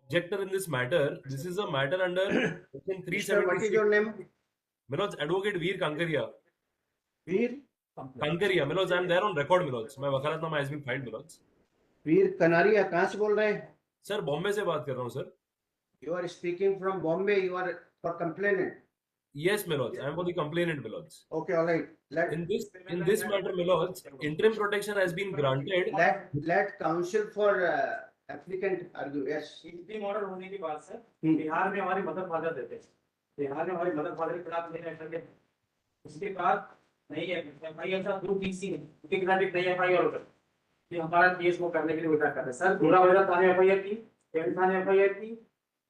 objector in this matter. This is a matter under section Mister, what is 376. your name? Milods, Advocate Veer Kankaria. Veer? Kankaria, Milods, I'm there on record, Milods. My वकालतनामा has been filed, Milods. वीर कनारिया कहाँ से बोल रहे हैं? Sir Bombay से बात कर रहा हूँ sir. You are speaking from Bombay. You are for complainant. Yes, Milods. I am for the complainant, Milods. Okay, all right. In this matter, Milods, interim protection has been granted. Let counsel for applicant argue. Yes. Interim order होने की बात sir, Bihar में हमारे mother father देते हैं, बिहार में हमारे mother father के खिलाफ नहीं एक्शन के, उसके बाद नहीं है एफआईआर का ग्रुप डीसी के खिलाफ एक नई एफआईआर होता है, ये हमारा केस को करने के लिए विचार कर रहे हैं सर. पूरा वजह थाने एफआईआर की, कैंट थाने एफआईआर की,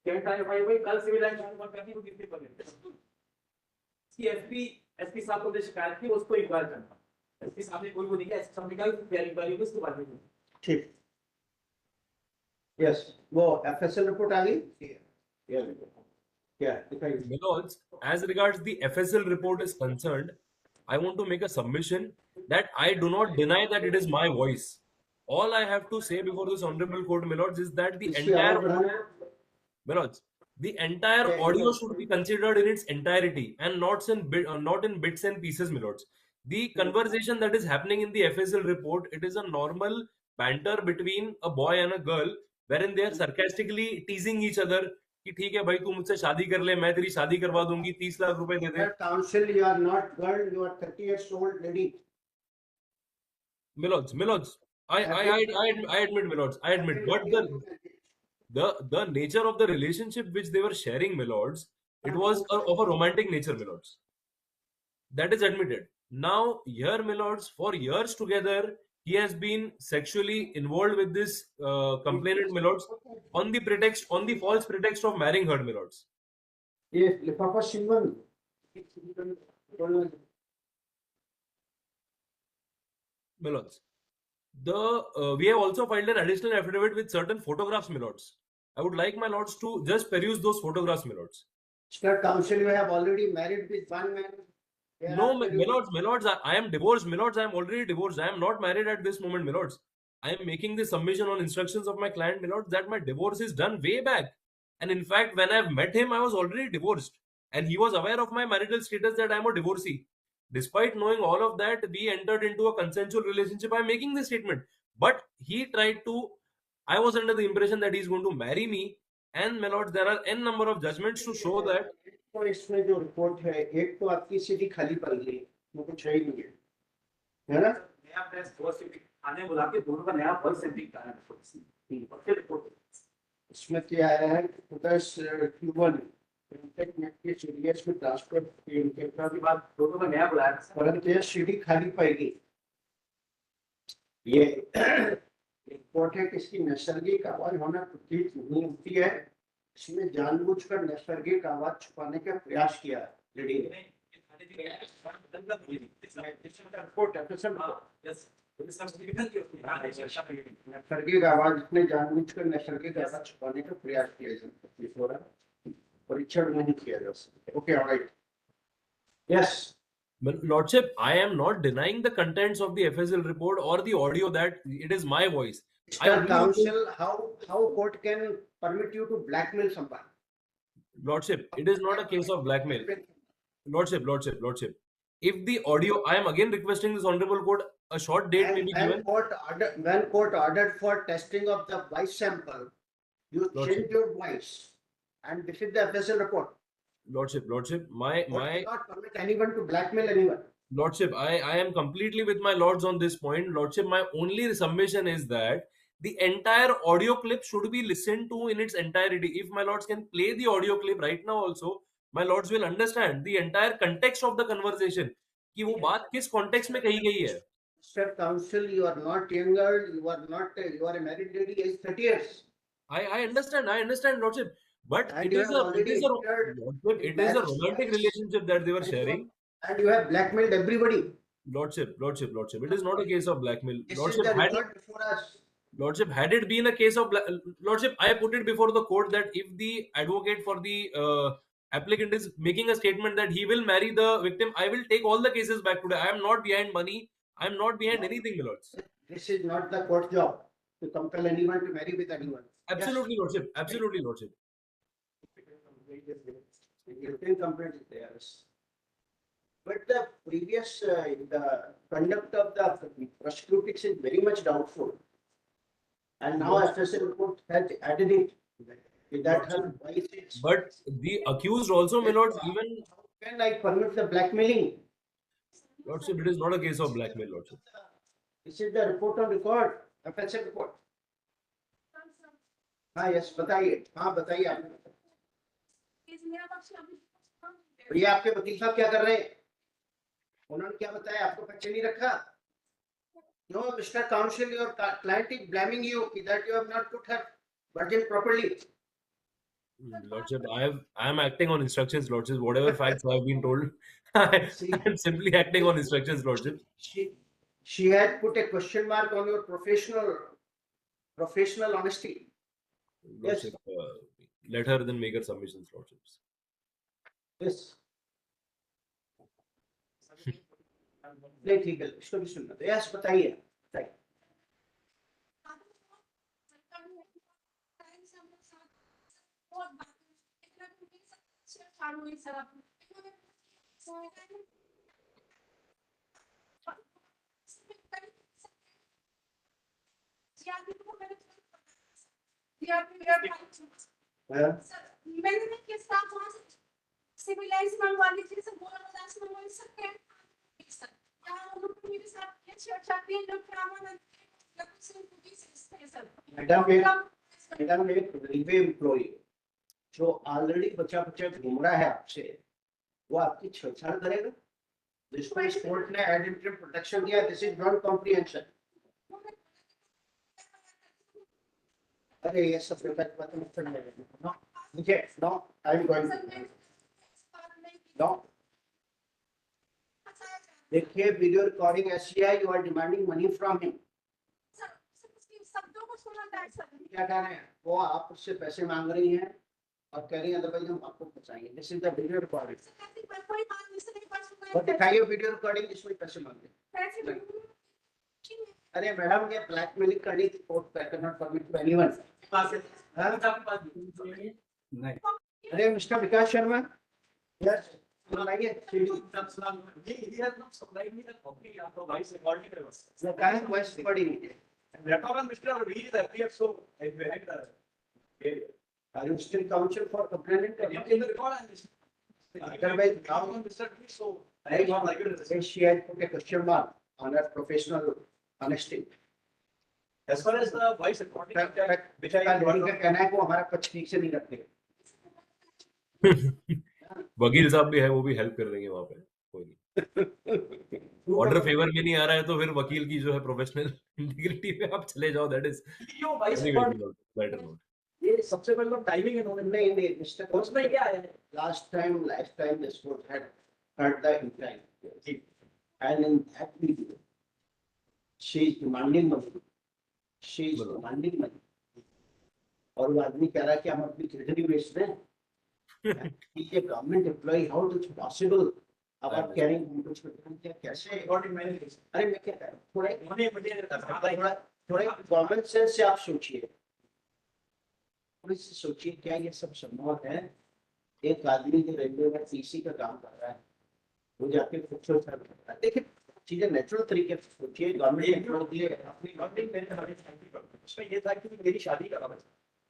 कैंट थाने एफआईआर हुई, कल सिविल लाइन शुरू करती है, वो कितने पर लेते हैं इसकी एसपी साहब को जो शिकायत की उसको इंक्वायर करना, एसपी साहब ने कोई को नहीं किया, एसपी साहब ने कहा कि इंक्वायरी होगी उसके बाद में. ठीक. Yes. वो FSL report आ गई? Yeah. Milods, as regards the FSL report is concerned, I want to make a submission that I do not deny that it is my voice. All I have to say before this honorable court, Milods, is that the entire audio should be considered in its entirety and not in bits and pieces, Milods. The conversation that is happening in the FSL report, it is a normal banter between a boy and a girl, wherein they are sarcastically teasing each other कि ठीक है भाई तू मुझसे शादी कर ले, मैं तेरी शादी करवा दूंगी, 30 लाख रुपए दे दे. Counsel, you are not girl, you are 30 years old lady. Milods, I admit, Milods, I admit, but the nature of the relationship which they were sharing, Milods, it was of a romantic nature, Milods. That is admitted. Now, here, Milods, for years together, he has been sexually involved with this complainant, Milods, on the false pretext of marrying her, Milods. Yes, Lifafa Shimon. Milods. We have also filed an additional affidavit with certain photographs, Milods. I would like my lords to just peruse those photographs, Milods. Mr. Counsel, you have already married with one man. No, Milods, I am divorced, Milods. I am already divorced. I am not married at this moment, Milods. I am making this submission on instructions of my client, Milods, that my divorce is done way back. And in fact, when I have met him, I was already divorced. And he was aware of my marital status that I am a divorcee. Despite knowing all of that, we entered into a consensual relationship. I am making this statement. But he tried to, I was under the impression that he is going to marry me. And Milods, there are n number of judgments to show that. तो इसमें जो report है, एक तो आपकी सीधी खाली पड़ गई, वो कुछ है ही नहीं है ना? नया प्रेस फोर्स आने बुला के दोनों का नया बल सेटिंग का है. इसमें क्या है? प्लस Q1 सीरीज में ट्रांसफर के बाद दोनों का नया बुलाया, परंतु ये सीधी खाली पाएगी. ये रिपोर्ट है कि इसकी नैसर्गिक आवाज होना प्रतीत नहीं होती है. इसमें जानबूझकर नैसर्गिक आवाज छुपाने का प्रयास किया लेडी ने. नैसर्गिक आवाज ने जानबूझकर नैसर्गिक आवाज छुपाने का प्रयास किया. परीक्षण नहीं किया जा सकता. Okay, all right. Yes. Lordship, I am not denying the contents of the FSL report or the audio that it is my voice. Mr. Counsel, how court can permit you to blackmail someone? Lordship, it is not a case of blackmail. Lordship. If the audio, I am again requesting this honorable court, a short date may be given. When court ordered for testing of the voice sample, you changed your voice, and this is the FSL report. Lordship, my not permit anyone to blackmail anyone. Lordship, I am completely with my lords on this point. Lordship, my only submission is that the entire audio clip should be listened to in its entirety. If my lords can play the audio clip right now also, my lords will understand the entire context of the conversation. कि वो बात किस context में कही गई है. Mr. Counsel, you are not younger. You are a married lady, age 30 years. I understand, Lordship. But it is a romantic relationship that they were sharing. And you have blackmailed everybody. Lordship. It is not a case of blackmail. Lordship, had it been a case of Lordship, I put it before the court that if the advocate for the applicant is making a statement that he will marry the victim, I will take all the cases back today. I am not behind money. I am not behind anything, my lords. This is not the court job to compel anyone to marry with anyone. Absolutely, Lordship. Absolutely, Lordship. Written complaint is there. But the previous, the conduct of the prosecutrix is very much doubtful. And now FSA report has added it. That her wife is. But the accused also, my lords, even How can I permit the blackmailing? Lordship, it is not a case of blackmail, Lordship. This is the report on record, FSA report. हाँ yes बताइए, हाँ बताइए आप। भैया आपके वकील साहब क्या कर रहे हैं? उन्होंने क्या बताया? आपको बच्चे नहीं रखा? No, Mr. Counsel, your client is blaming you that you have not put her virgin properly. Lordship, I am acting on instructions, Lordship. Whatever facts I have been told, I am simply acting on instructions, Lordship. She had put a question mark on your professional honesty. Lordship, let her then make her submissions, Lordships. Yes. नहीं ठीक है, इसको भी सुनना। तो yes बताइए, बताइए। हाँ, मैंने के साथ वहां से सिविलाइज मंगवा ली थी, सब बोला था सब मंगवा सकते हैं सर। यहाँ लोग मेरे साथ ये छेड़छाड़ ये लोग प्रामाणिक लगभग से पुलिस से सर। मैडम एक रेलवे एम्प्लॉई जो ऑलरेडी बच्चा बच्चा घूम रहा है आपसे, वो आपकी छेड़छाड़ करेगा? जिसको इस कोर्ट ने आइडेंटिटी प्रोटेक्शन दिया, दिस इज नॉट कॉम्प्रिहेंशन। अरे ये सब बात मत करने नो, मुझे no, I am going no. देखिए video recording SCI, you are demanding money from him. शब्दों को सुना था सर। क्या कह रहे हैं वो? आप उससे पैसे मांग रही हैं और कह रही हैं अदरवाइज हम आपको फंसाएंगे। This is the video recording. कोई बात नहीं सर, और दिखाइए वीडियो रिकॉर्डिंग जिसमें पैसे मांगे। अरे मैडम ये ब्लैकमेलिंग करनी थी, कोर्ट पे can not permit to anyone. नहीं, अरे मिस्टर विकास शर्मा, यस सुनाइए। Voice recording Are you still counsel for complainant? Otherwise, now she had put a question mark on her professional honesty. As far as the voice recording, which I कहना है वो हमारा पक्ष ठीक से नहीं रखते। वकील साहब भी है, वो भी हेल्प कर देंगे वहां पे, कोई नहीं। ऑर्डर फेवर में नहीं आ रहा है तो फिर वकील की जो है प्रोफेशनल इंटीग्रिटी पे आप चले जाओ, दैट इज बेटर नोट। ये सबसे पहले तो टाइमिंग इन्होंने नहीं मिस्टर उसमें क्या है? last time this court had heard the intent and in that video she is demanding money, और वो आदमी कह रहा है कि हम अपनी खिचड़ी बेच रहे हैं। ये government employ, how it is possible? अब आप कह रहे हैं कुछ क्या कैसे? अरे मैं क्या कह रहा हूँ, मैंने थोड़ा कॉमन सेंस से आप सोचिए, सोचिए क्या ये सब संभव है? एक आदमी जो रेलवे में टीसी का काम कर रहा है, वो जाके खुद कर रहा है। देखिए चीजें नेचुरल तरीके से सोचिए। उसमें ये था कि मेरी शादी का है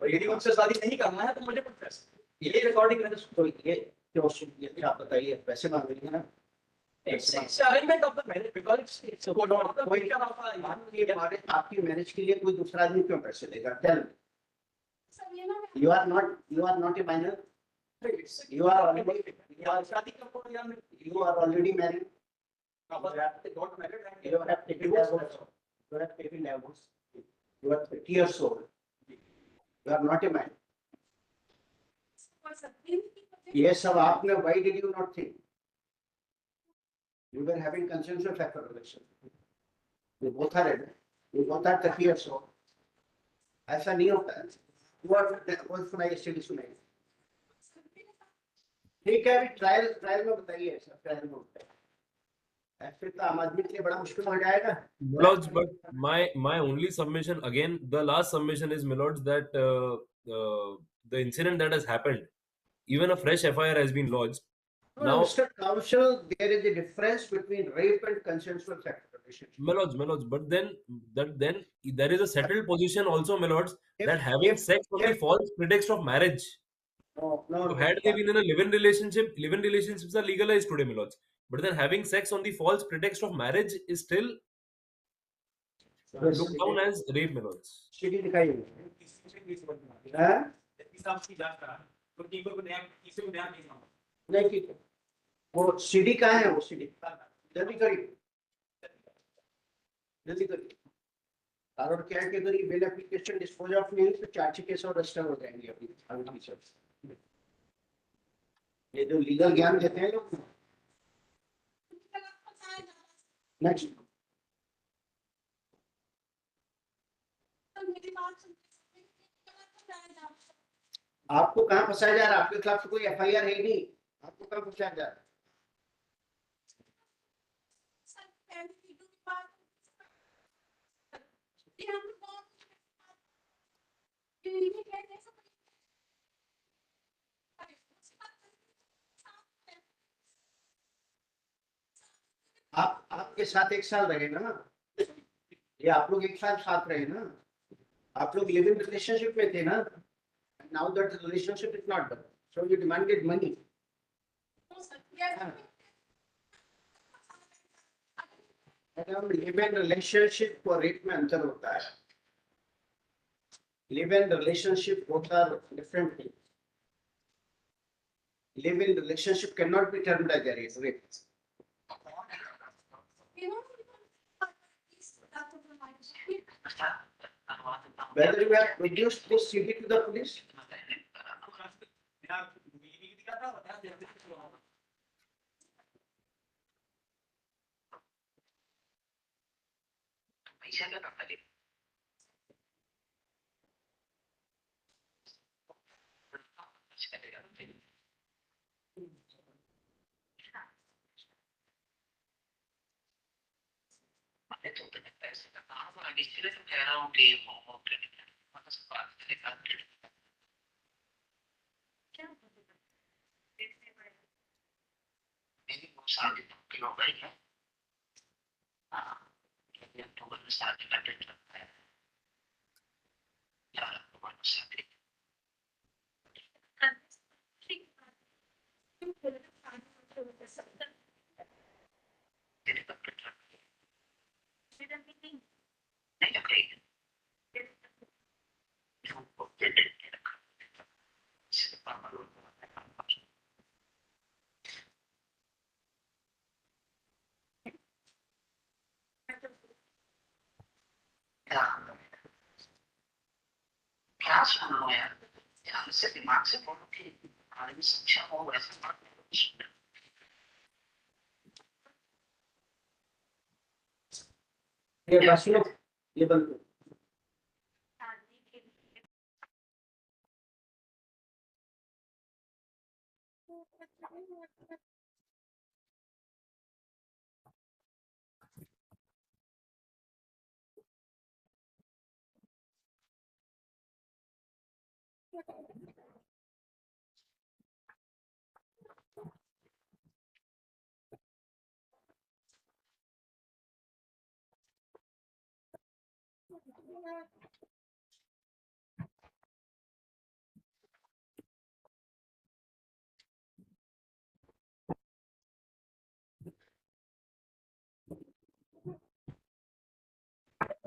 और यदि मुझसे शादी नहीं करना है तो मुझे कुछ पैसे, ये रिकॉर्डिंग मैंने तो ये क्यों सुनिए, आप बताइए पैसे मांग रही है ना? Arrangement of the marriage, because it's आपकी मैरिज के लिए कोई दूसरा आदमी क्यों पैसे देगा? Tell you are not a minor. You are already married. You have taken divorce. You are 30 years old. You are not a minor. Yes, अब आपने, why did you not think? You were having consensual factor relation. You both are 30 years old. ऐसा नहीं होता है। सुनाइए। ठीक है, अभी ट्रायल में बताइए, ट्रायल में बताइए। ऐसे तो आम आदमी के लिए बड़ा मुश्किल हो जाएगा. Milords, but my only submission again, the last submission is, Milords, that the incident that has happened, even a fresh FIR has been lodged. No, Now, Mr. Counsel, there is a difference between rape and consensual sexual relationship. Milords, but then there is a settled position also, Milords, If- that having if- sex on the if- false pretext of marriage. No, no, So no. had they been in a live-in relationship, live-in relationships are legalized today, Milords. But then having sex on the false pretext of marriage is still looked down as rape, Milords. सीढ़ी दिखाई है. हाँ? इसकी जांच करा तो टीपो को नया किसी को नया नहीं मांगा नहीं ठीक है. वो सीढ़ी कहाँ है? वो सीढ़ी जल्दी करिए, जल्दी करिए. कारण क्या है कि अगर ये बिल एप्लीकेशन डिस्पोज ऑफ नहीं तो चार्ज केस और रजिस्टर हो जाएंगे अभी आगे की सब. ये जो लीगल ज्ञान देते हैं लोग. नेक्स्ट. मेरी बात सुन आपको कहाँ फंसाया जा रहा है? आपके खिलाफ तो कोई एफआईआर है ही नहीं. आपको कहाँ फंसाया जा रहा है? सर पहले वीडियो की बात ये हम बहुत ये कहते हैं सब आपके साथ एक साल रहे ना. ये आप लोग एक साल साथ रहे ना. आप लोग लिव इन रिलेशनशिप में थे ना. Now that relationship is not done, so you demanded money. Live in relationship और रेट में अंतर होता है. Live in relationship both are different things. Live in relationship cannot be termed as a rape. Whether you have produced this CD to the police. मेरा बीवी दिखा था बता देते पैसा का करता है क्या सुनो यार ध्यान से दिमाग से बोलो कि आदमी सच्चा हो वैसे बात नहीं. ये बस लो, ये बंद करो.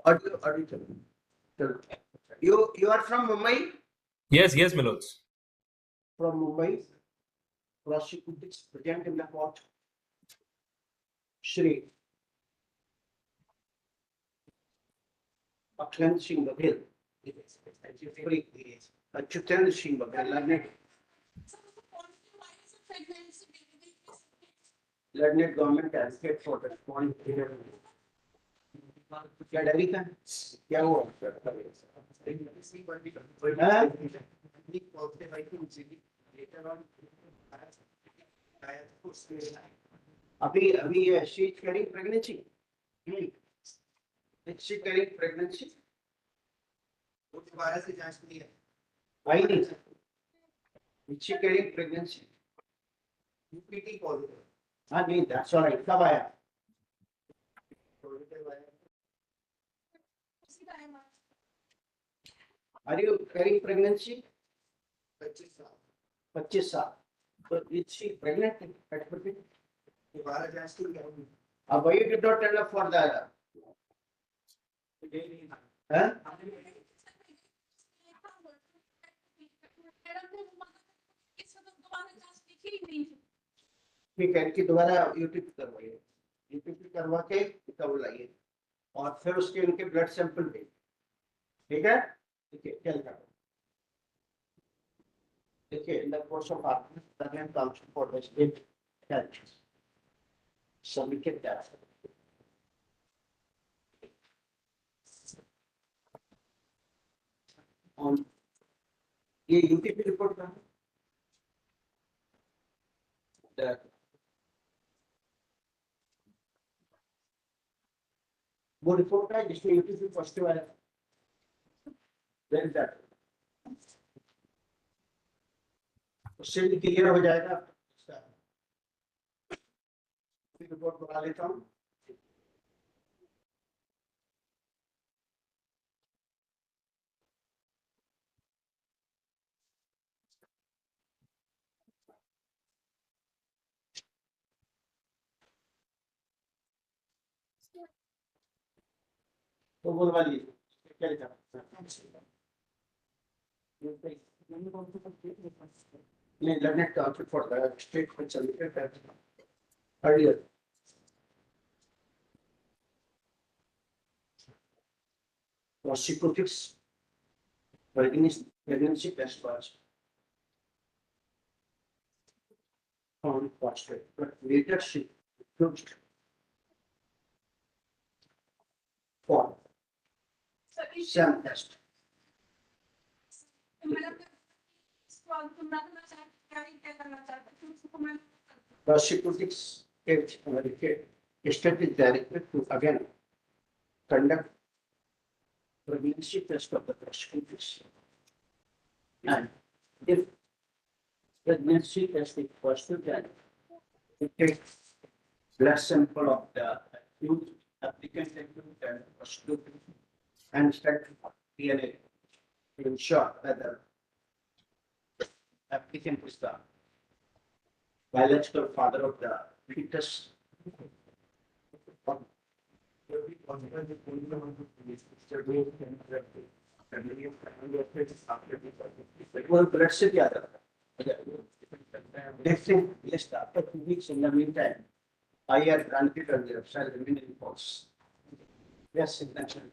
Audio चलो. You are from Mumbai? Yes, Milords. From Mumbai, prosecuted present in the court. Shri Akhland Singh Baghel. Achyutan Singh Baghel, learned government advocate for the point here. क्या डरी था? क्या हुआ? हाँ? अभी she is carrying pregnancy. Is she carrying pregnancy? वो दोबारा से जांच की है Why नहीं? Is she carrying pregnancy? UPT positive हाँ नहीं, that's all right. कब आया? पॉजिटिव आया उसी का है माँ। Are you carrying pregnancy? 25 साल 25 साल. So is she pregnant at present? दोबारा जांच की है Why you did not turn up for the? यही नहीं था Huh? मैडम ने मदद इस वक्त दोबारा जांच लिखी ही नहीं है। ठीक है, कि दोबारा यूटीपी करवाइए, यूटीपी करवा के तब लाइए और फिर उसके उनके ब्लड सैंपल भेजिए. ठीक है, देखिए क्या लिखा है. देखिए in the course of argument council for the state health submitted that on ये यूटीपी रिपोर्ट का है. वो रिपोर्ट है जिसमें यूटीपी पॉजिटिव आया. Then that उससे भी क्लियर हो जाएगा. रिपोर्ट बना लेता हूँ. तो बोलवा लीजिए क्या लिखा. नहीं, learned council for the state में चलते हैं earlier. Prosecutives pregnancy test was found positive, but later she refused for So इस SAM test. मैडम ने इसको तुमरा करना चाहते क्या करना चाहते हैं उसको मैं Prosecutives state is directed to again conduct pregnancy test of the prosecutors. And if pregnancy test is positive, then it takes blood sample of the accused applicant and prosecutor and start DNA to ensure whether applicant is the biological father of the fetus. वो blood से क्या था. Next thing, yes, after 2 weeks in the meantime, I had granted a remaining reports. Yes, intention.